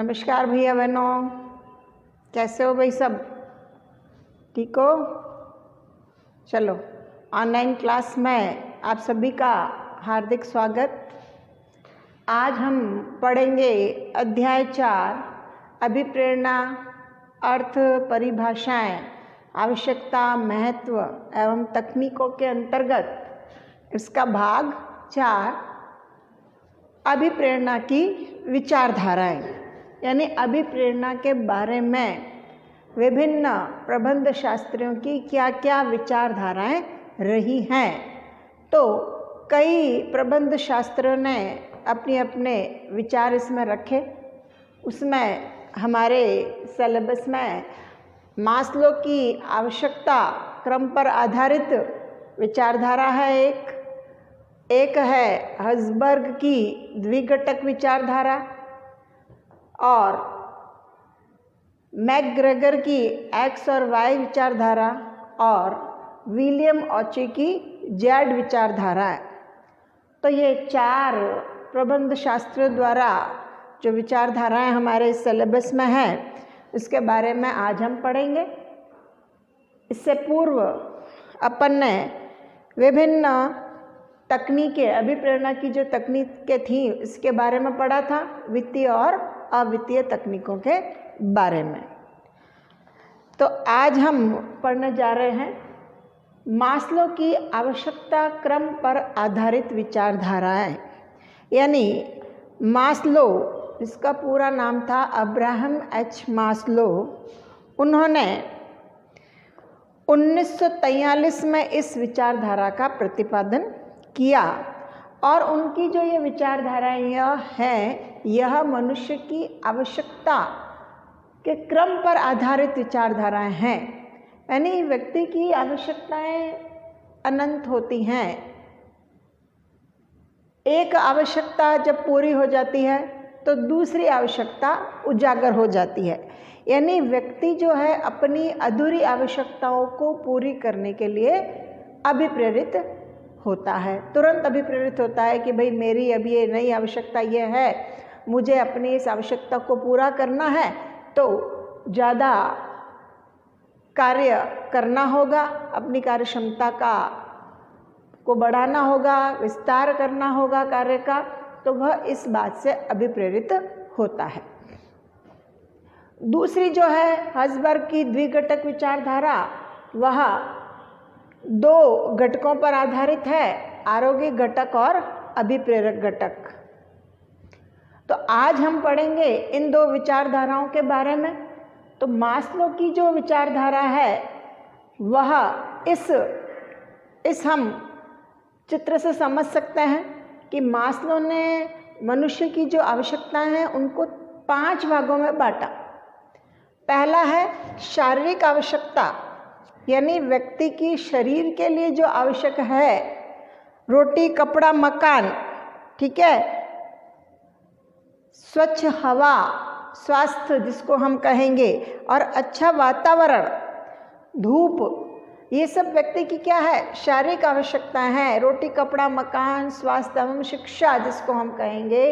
नमस्कार भैया बहनों, कैसे हो भाई सब? ठीक हो? चलो, ऑनलाइन क्लास में आप सभी का हार्दिक स्वागत। आज हम पढ़ेंगे अध्याय 4 अभिप्रेरणा, अर्थ, परिभाषाएं, आवश्यकता, महत्व एवं तकनीकों के अंतर्गत इसका भाग 4 अभिप्रेरणा की विचारधाराएं, यानी अभिप्रेरणा के बारे में विभिन्न प्रबंध शास्त्रियों की क्या क्या विचारधाराएं रही हैं। तो कई प्रबंध शास्त्रों ने अपने अपने विचार इसमें रखे। उसमें हमारे सिलेबस में मास्लो की आवश्यकता क्रम पर आधारित विचारधारा है, एक है हर्ट्ज़बर्ग की द्विघटक विचारधारा और मैकग्रेगर की एक्स और वाई विचारधारा और विलियम ऑचे की जेड विचारधारा है। तो ये 4 प्रबंध शास्त्रियों द्वारा जो विचारधाराएं हमारे सिलेबस में हैं, इसके बारे में आज हम पढ़ेंगे। इससे पूर्व अपन ने विभिन्न तकनीकें, अभिप्रेरणा की जो तकनीकें थी इसके बारे में पढ़ा था, वित्तीय और अवित्तीय तकनीकों के बारे में। तो आज हम पढ़ने जा रहे हैं मास्लो की आवश्यकता क्रम पर आधारित विचारधाराएं, यानी मास्लो, इसका पूरा नाम था अब्राहम एच मास्लो। उन्होंने 1943 में इस विचारधारा का प्रतिपादन किया और उनकी जो ये विचारधारा यह मनुष्य की आवश्यकता के क्रम पर आधारित विचारधाराएं हैं। यानी व्यक्ति की आवश्यकताएं अनंत होती हैं। एक आवश्यकता जब पूरी हो जाती है तो दूसरी आवश्यकता उजागर हो जाती है। यानी व्यक्ति जो है अपनी अधूरी आवश्यकताओं को पूरी करने के लिए अभिप्रेरित होता है, तुरंत अभिप्रेरित होता है कि भाई मेरी अभी ये नई आवश्यकता ये है, मुझे अपनी इस आवश्यकता को पूरा करना है, तो ज़्यादा कार्य करना होगा, अपनी कार्य क्षमता को बढ़ाना होगा, विस्तार करना होगा कार्य का, तो वह इस बात से अभिप्रेरित होता है। दूसरी जो है हर्ट्ज़बर्ग की द्विघटक विचारधारा, वह 2 घटकों पर आधारित है, आरोग्य घटक और अभिप्रेरक घटक। तो आज हम पढ़ेंगे इन 2 विचारधाराओं के बारे में। तो मास्लो की जो विचारधारा है वह इस हम चित्र से समझ सकते हैं कि मास्लो ने मनुष्य की जो आवश्यकताएं हैं उनको 5 भागों में बांटा। पहला है शारीरिक आवश्यकता, यानी व्यक्ति की शरीर के लिए जो आवश्यक है, रोटी, कपड़ा, मकान, ठीक है, स्वच्छ हवा, स्वास्थ्य जिसको हम कहेंगे, और अच्छा वातावरण, धूप, ये सब व्यक्ति की क्या है, शारीरिक आवश्यकताएं हैं। रोटी, कपड़ा, मकान, स्वास्थ्य एवं शिक्षा जिसको हम कहेंगे।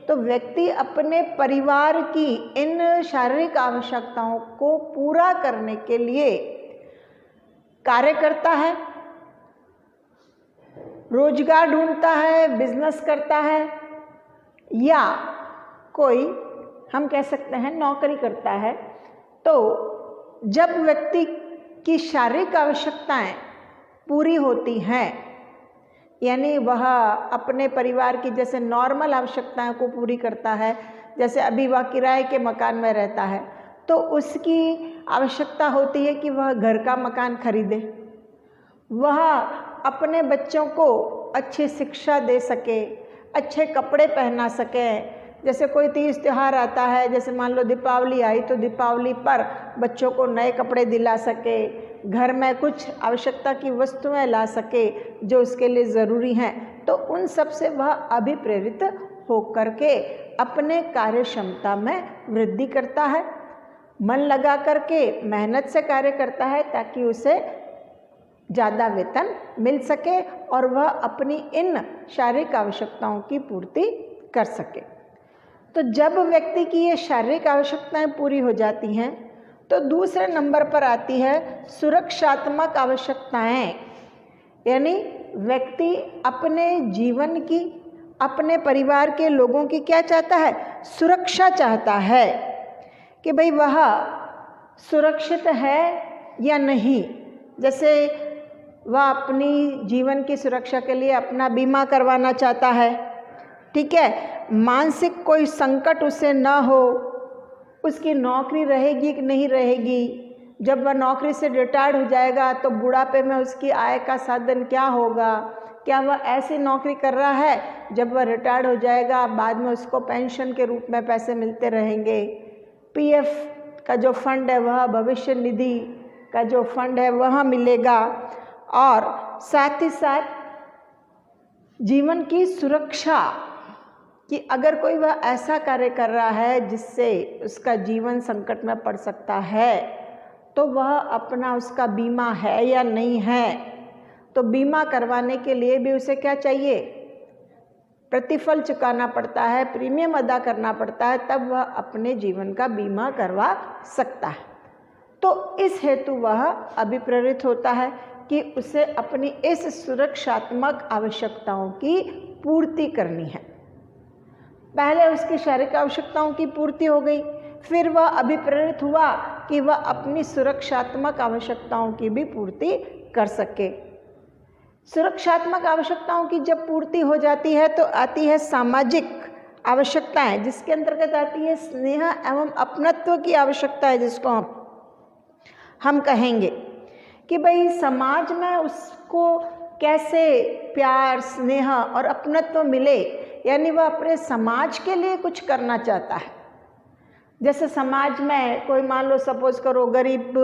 तो व्यक्ति अपने परिवार की इन शारीरिक आवश्यकताओं को पूरा करने के लिए कार्य करता है, रोजगार ढूंढता है, बिजनेस करता है, या कोई हम कह सकते हैं नौकरी करता है। तो जब व्यक्ति की शारीरिक आवश्यकताएं पूरी होती हैं, यानी वह अपने परिवार की जैसे नॉर्मल आवश्यकताओं को पूरी करता है, जैसे अभी वह किराए के मकान में रहता है, तो उसकी आवश्यकता होती है कि वह घर का मकान खरीदे, वह अपने बच्चों को अच्छी शिक्षा दे सके, अच्छे कपड़े पहना सके। जैसे कोई तीज त्यौहार आता है, जैसे मान लो दीपावली आई, तो दीपावली पर बच्चों को नए कपड़े दिला सके, घर में कुछ आवश्यकता की वस्तुएं ला सके जो उसके लिए ज़रूरी हैं। तो उन सब से वह अभिप्रेरित होकर के अपने कार्य क्षमता में वृद्धि करता है, मन लगा करके मेहनत से कार्य करता है ताकि उसे ज़्यादा वेतन मिल सके और वह अपनी इन शारीरिक आवश्यकताओं की पूर्ति कर सके। तो जब व्यक्ति की ये शारीरिक आवश्यकताएं पूरी हो जाती हैं तो दूसरे नंबर पर आती है सुरक्षात्मक आवश्यकताएं। यानी व्यक्ति अपने जीवन की, अपने परिवार के लोगों की क्या चाहता है? सुरक्षा चाहता है कि भाई वह सुरक्षित है या नहीं। जैसे वह अपनी जीवन की सुरक्षा के लिए अपना बीमा करवाना चाहता है, ठीक है, मानसिक कोई संकट उसे न हो, उसकी नौकरी रहेगी कि नहीं रहेगी, जब वह नौकरी से रिटायर्ड हो जाएगा तो बुढ़ापे में उसकी आय का साधन क्या होगा, क्या वह ऐसी नौकरी कर रहा है जब वह रिटायर्ड हो जाएगा बाद में उसको पेंशन के रूप में पैसे मिलते रहेंगे, पीएफ का जो फंड है वह, भविष्य निधि का जो फंड है वह मिलेगा, और साथ ही साथ जीवन की सुरक्षा कि अगर कोई वह ऐसा कार्य कर रहा है जिससे उसका जीवन संकट में पड़ सकता है तो वह अपना उसका बीमा है या नहीं है। तो बीमा करवाने के लिए भी उसे क्या चाहिए? प्रतिफल चुकाना पड़ता है, प्रीमियम अदा करना पड़ता है, तब वह अपने जीवन का बीमा करवा सकता है। तो इस हेतु वह अभिप्रेरित होता है कि उसे अपनी इस सुरक्षात्मक आवश्यकताओं की पूर्ति करनी है। पहले उसकी शारीरिक आवश्यकताओं की पूर्ति हो गई, फिर वह अभिप्रेरित हुआ कि वह अपनी सुरक्षात्मक आवश्यकताओं की भी पूर्ति कर सके। सुरक्षात्मक आवश्यकताओं की जब पूर्ति हो जाती है तो आती है सामाजिक आवश्यकताएं, जिसके अंतर्गत आती है स्नेह एवं अपनत्व की आवश्यकता, जिसको हम कहेंगे कि भाई समाज में उसको कैसे प्यार, स्नेह और अपनत्व मिले, यानी वह अपने समाज के लिए कुछ करना चाहता है। जैसे समाज में कोई, मान लो सपोज करो गरीब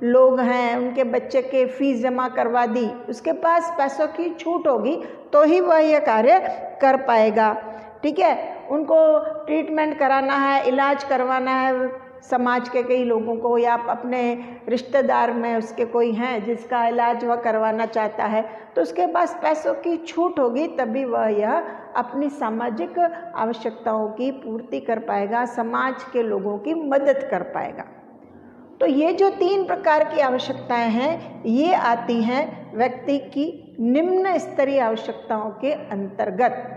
लोग हैं, उनके बच्चे के फीस जमा करवा दी, उसके पास पैसों की छूट होगी तो ही वह यह कार्य कर पाएगा, ठीक है। उनको ट्रीटमेंट कराना है, इलाज करवाना है समाज के कई लोगों को, या अपने रिश्तेदार में उसके कोई हैं जिसका इलाज वह करवाना चाहता है, तो उसके पास पैसों की छूट होगी तभी वह यह अपनी सामाजिक आवश्यकताओं की पूर्ति कर पाएगा, समाज के लोगों की मदद कर पाएगा। तो ये जो 3 प्रकार की आवश्यकताएं हैं ये आती हैं व्यक्ति की निम्न स्तरीय आवश्यकताओं के अंतर्गत।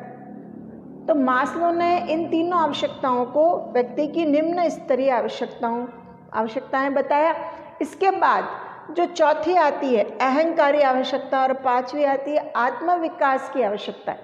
तो मास्लो ने इन तीनों आवश्यकताओं को व्यक्ति की निम्न स्तरीय आवश्यकताएं बताया। इसके बाद जो चौथी आती है अहंकारी आवश्यकता और 5वीं आती है आत्मविकास की आवश्यकता।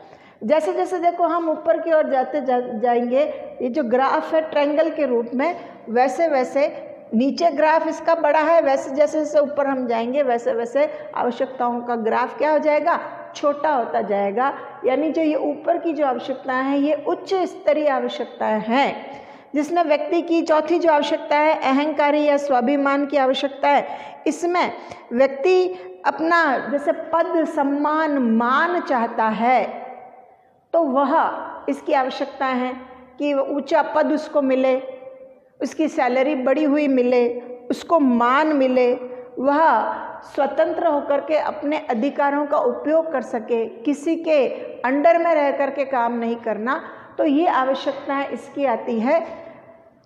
जैसे जैसे देखो हम ऊपर की ओर जाते जाएंगे, ये जो ग्राफ है ट्रायंगल के रूप में, वैसे वैसे नीचे ग्राफ इसका बड़ा है, वैसे जैसे जैसे ऊपर हम जाएंगे वैसे वैसे आवश्यकताओं का ग्राफ क्या हो जाएगा? छोटा होता जाएगा। यानी जो ये ऊपर की जो आवश्यकताएं हैं ये उच्च स्तरीय आवश्यकताएं हैं, जिसमें व्यक्ति की चौथी जो आवश्यकता है अहंकारी या स्वाभिमान की आवश्यकता है। इसमें व्यक्ति अपना जैसे पद, सम्मान, मान चाहता है तो वह इसकी आवश्यकता है कि ऊंचा पद उसको मिले, उसकी सैलरी बढ़ी हुई मिले, उसको मान मिले, वह स्वतंत्र होकर के अपने अधिकारों का उपयोग कर सके, किसी के अंडर में रह कर के काम नहीं करना। तो ये आवश्यकताएं इसकी आती है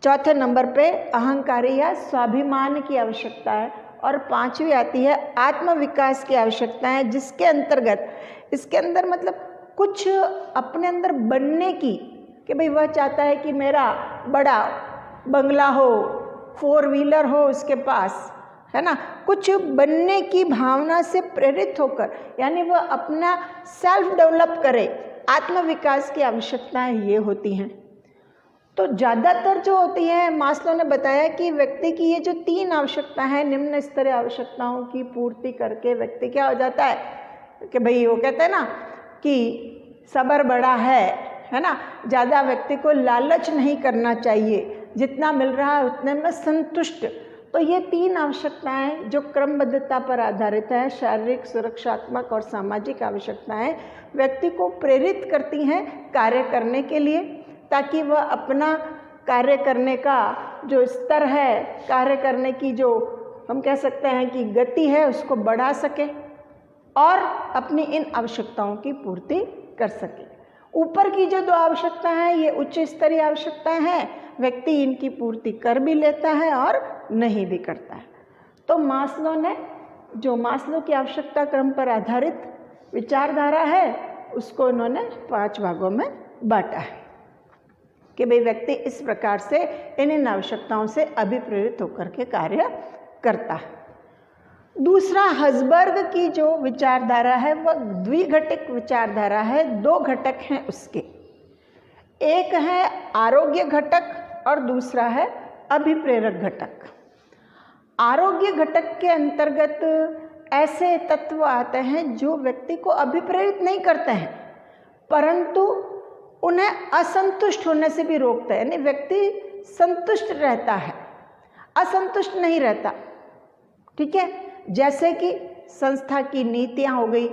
चौथे नंबर पे अहंकारी या स्वाभिमान की आवश्यकता है। और 5वीं आती है आत्मविकास की आवश्यकता है, जिसके अंतर्गत इसके अंदर मतलब कुछ अपने अंदर बनने की, कि भाई वह चाहता है कि मेरा बड़ा बंगला हो, 4 व्हीलर हो उसके पास, है ना, कुछ बनने की भावना से प्रेरित होकर, यानी वह अपना सेल्फ डेवलप करे, आत्मविकास की आवश्यकताएं ये होती हैं। तो ज़्यादातर जो होती है, मास्लो ने बताया कि व्यक्ति की ये जो 3 आवश्यकता है निम्न स्तरीय आवश्यकताओं की पूर्ति करके व्यक्ति क्या हो जाता है कि भाई वो कहते हैं ना कि सब्र बड़ा है ना, ज़्यादा व्यक्ति को लालच नहीं करना चाहिए, जितना मिल रहा है उतने में संतुष्ट। तो ये 3 आवश्यकताएं जो क्रमबद्धता पर आधारित है, शारीरिक, सुरक्षात्मक और सामाजिक आवश्यकताएं, व्यक्ति को प्रेरित करती हैं कार्य करने के लिए, ताकि वह अपना कार्य करने का जो स्तर है, कार्य करने की जो हम कह सकते हैं कि गति है, उसको बढ़ा सके और अपनी इन आवश्यकताओं की पूर्ति कर सके। ऊपर की जो 2 आवश्यकता है ये उच्च स्तरीय आवश्यकताएं हैं, व्यक्ति इनकी पूर्ति कर भी लेता है और नहीं भी करता है। तो मास्लो ने जो मास्लो की आवश्यकता क्रम पर आधारित विचारधारा है उसको इन्होंने 5 भागों में बांटा है कि भाई व्यक्ति इस प्रकार से इन आवश्यकताओं से अभिप्रेरित होकर के कार्य करता है। दूसरा, हर्ट्ज़बर्ग की जो विचारधारा है वह द्विघटक विचारधारा है। 2 घटक हैं उसके, एक है आरोग्य घटक और दूसरा है अभिप्रेरक घटक। आरोग्य घटक के अंतर्गत ऐसे तत्व आते हैं जो व्यक्ति को अभिप्रेरित नहीं करते हैं परंतु उन्हें असंतुष्ट होने से भी रोकते हैं, यानी व्यक्ति संतुष्ट रहता है, असंतुष्ट नहीं रहता। ठीक है, जैसे कि संस्था की नीतियां हो गई,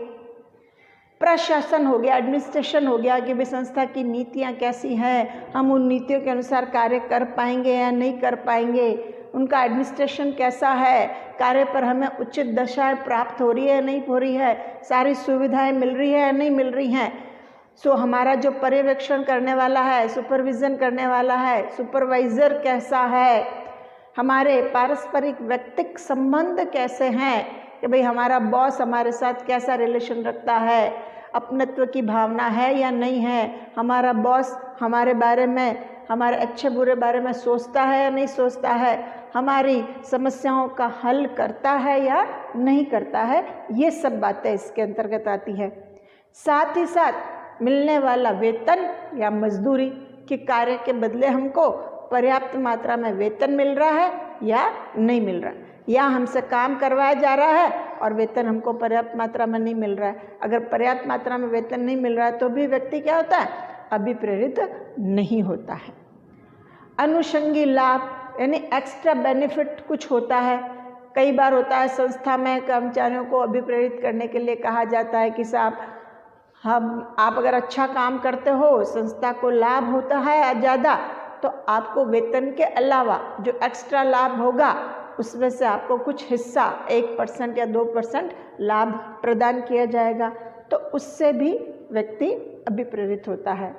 प्रशासन हो गया, एडमिनिस्ट्रेशन हो गया कि भाई संस्था की नीतियां कैसी हैं, हम उन नीतियों के अनुसार कार्य कर पाएंगे या नहीं कर पाएंगे, उनका एडमिनिस्ट्रेशन कैसा है, कार्य पर हमें उचित दशा प्राप्त हो रही है नहीं हो रही है, सारी सुविधाएं मिल रही है या नहीं मिल रही हैं। सो हमारा जो पर्यवेक्षण करने वाला है, सुपरविज़न करने वाला है, सुपरवाइज़र कैसा है, हमारे पारस्परिक व्यक्तिक संबंध कैसे हैं कि भाई हमारा बॉस हमारे साथ कैसा रिलेशन रखता है, अपनत्व की भावना है या नहीं है, हमारा बॉस हमारे बारे में, हमारे अच्छे बुरे बारे में सोचता है या नहीं सोचता है, हमारी समस्याओं का हल करता है या नहीं करता है, ये सब बातें इसके अंतर्गत आती है। साथ ही साथ मिलने वाला वेतन या मजदूरी के कार्य के बदले हमको पर्याप्त मात्रा में वेतन मिल रहा है या नहीं मिल रहा है, या हमसे काम करवाया जा रहा है और वेतन हमको पर्याप्त मात्रा में नहीं मिल रहा है। अगर पर्याप्त मात्रा में वेतन नहीं मिल रहा है तो भी व्यक्ति क्या होता है, अभिप्रेरित नहीं होता है। अनुषंगी लाभ यानी एक्स्ट्रा बेनिफिट कुछ होता है, कई बार होता है संस्था में कर्मचारियों को अभिप्रेरित करने के लिए कहा जाता है कि साहब आप अगर अच्छा काम करते हो, संस्था को लाभ होता है ज़्यादा, तो आपको वेतन के अलावा जो एक्स्ट्रा लाभ होगा उसमें से आपको कुछ हिस्सा 1% या 2% लाभ प्रदान किया जाएगा, तो उससे भी व्यक्ति अभिप्रेरित होता है।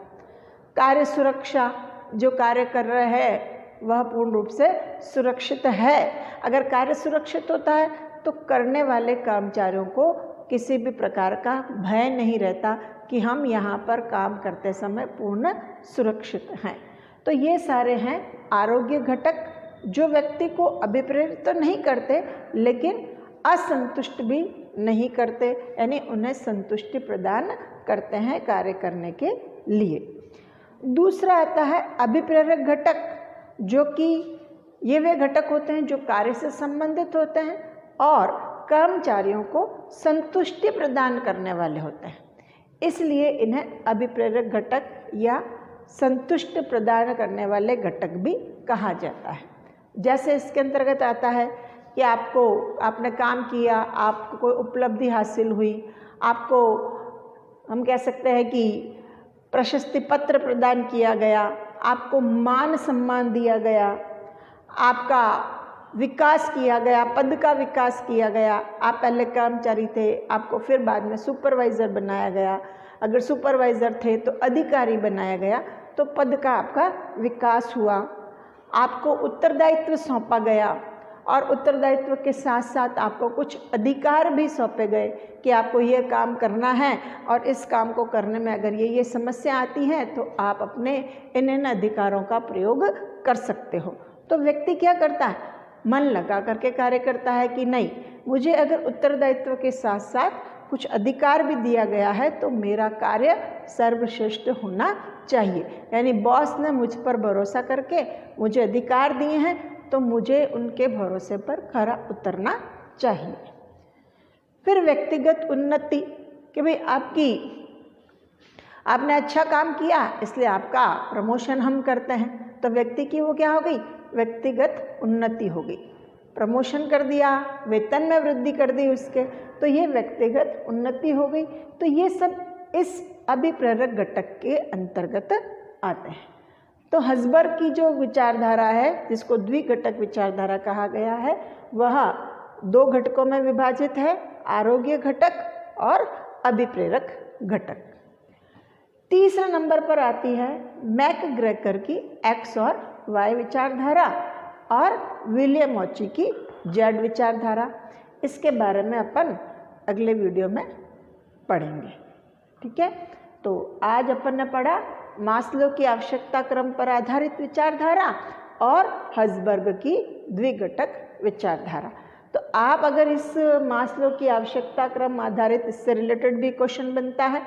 कार्य सुरक्षा, जो कार्य कर रहे हैं वह पूर्ण रूप से सुरक्षित है। अगर कार्य सुरक्षित होता है तो करने वाले कर्मचारियों को किसी भी प्रकार का भय नहीं रहता कि हम यहाँ पर काम करते समय पूर्ण सुरक्षित हैं। तो ये सारे हैं आरोग्य घटक जो व्यक्ति को अभिप्रेरित तो नहीं करते लेकिन असंतुष्ट भी नहीं करते, यानी उन्हें संतुष्टि प्रदान करते हैं कार्य करने के लिए। दूसरा आता है अभिप्रेरक घटक, जो कि ये वे घटक होते हैं जो कार्य से संबंधित होते हैं और कर्मचारियों को संतुष्टि प्रदान करने वाले होते हैं, इसलिए इन्हें अभिप्रेरक घटक या संतुष्ट प्रदान करने वाले घटक भी कहा जाता है। जैसे इसके अंतर्गत आता है कि आपने काम किया, आपको कोई उपलब्धि हासिल हुई, आपको हम कह सकते हैं कि प्रशस्ति पत्र प्रदान किया गया, आपको मान सम्मान दिया गया, आपका विकास किया गया, पद का विकास किया गया। आप पहले कर्मचारी थे, आपको फिर बाद में सुपरवाइज़र बनाया गया, अगर सुपरवाइज़र थे तो अधिकारी बनाया गया, तो पद का आपका विकास हुआ। आपको उत्तरदायित्व सौंपा गया और उत्तरदायित्व के साथ साथ आपको कुछ अधिकार भी सौंपे गए कि आपको ये काम करना है और इस काम को करने में अगर ये समस्या आती है तो आप अपने इन अधिकारों का प्रयोग कर सकते हो। तो व्यक्ति क्या करता है, मन लगा करके कार्य करता है कि नहीं, मुझे अगर उत्तरदायित्व के साथ साथ कुछ अधिकार भी दिया गया है तो मेरा कार्य सर्वश्रेष्ठ होना चाहिए। यानी बॉस ने मुझ पर भरोसा करके मुझे अधिकार दिए हैं तो मुझे उनके भरोसे पर खरा उतरना चाहिए। फिर व्यक्तिगत उन्नति कि भाई आपने अच्छा काम किया इसलिए आपका प्रमोशन हम करते हैं, तो व्यक्ति की वो क्या हो गई, व्यक्तिगत उन्नति हो गई। प्रमोशन कर दिया, वेतन में वृद्धि कर दी उसके, तो ये व्यक्तिगत उन्नति हो गई। तो ये सब इस अभिप्रेरक घटक के अंतर्गत आते हैं। तो हर्ट्ज़बर्ग की जो विचारधारा है, जिसको द्विघटक विचारधारा कहा गया है, वह 2 घटकों में विभाजित है, आरोग्य घटक और अभिप्रेरक घटक। तीसरे नंबर पर आती है मैकग्रेगर की एक्स और वाई विचारधारा और विलियम ऑची की जेड विचारधारा। इसके बारे में अपन अगले वीडियो में पढ़ेंगे। ठीक है, तो आज अपन ने पढ़ा मास्लो की आवश्यकता क्रम पर आधारित विचारधारा और हर्ट्ज़बर्ग की द्विघटक विचारधारा। तो आप अगर इस मास्लो की आवश्यकता क्रम आधारित, इससे रिलेटेड भी क्वेश्चन बनता है,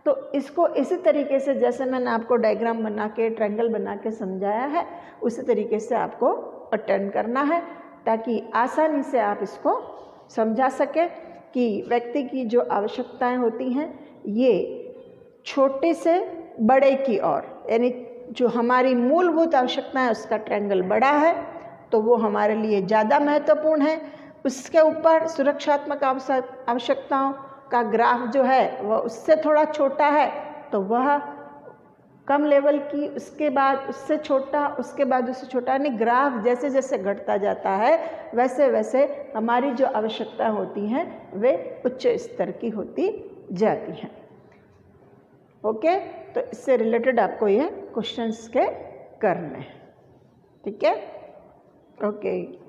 तो इसको इसी तरीके से जैसे मैंने आपको डायग्राम बना के, ट्रायंगल बना के समझाया है, उसी तरीके से आपको अटेंड करना है ताकि आसानी से आप इसको समझा सके कि व्यक्ति की जो आवश्यकताएं होती हैं ये छोटे से बड़े की ओर, यानी जो हमारी मूलभूत आवश्यकताएं उसका ट्रायंगल बड़ा है तो वो हमारे लिए ज़्यादा महत्वपूर्ण है। उसके ऊपर सुरक्षात्मक आवश्यकताओं का ग्राफ जो है वह उससे थोड़ा छोटा है तो वह कम लेवल की, उसके बाद उससे छोटा, उसके बाद उससे छोटा, यानी ग्राफ जैसे जैसे घटता जाता है वैसे वैसे हमारी जो आवश्यकता होती हैं वे उच्च स्तर की होती जाती हैं। ओके, तो इससे रिलेटेड आपको ये क्वेश्चंस के करने हैं। ठीक है, ओके।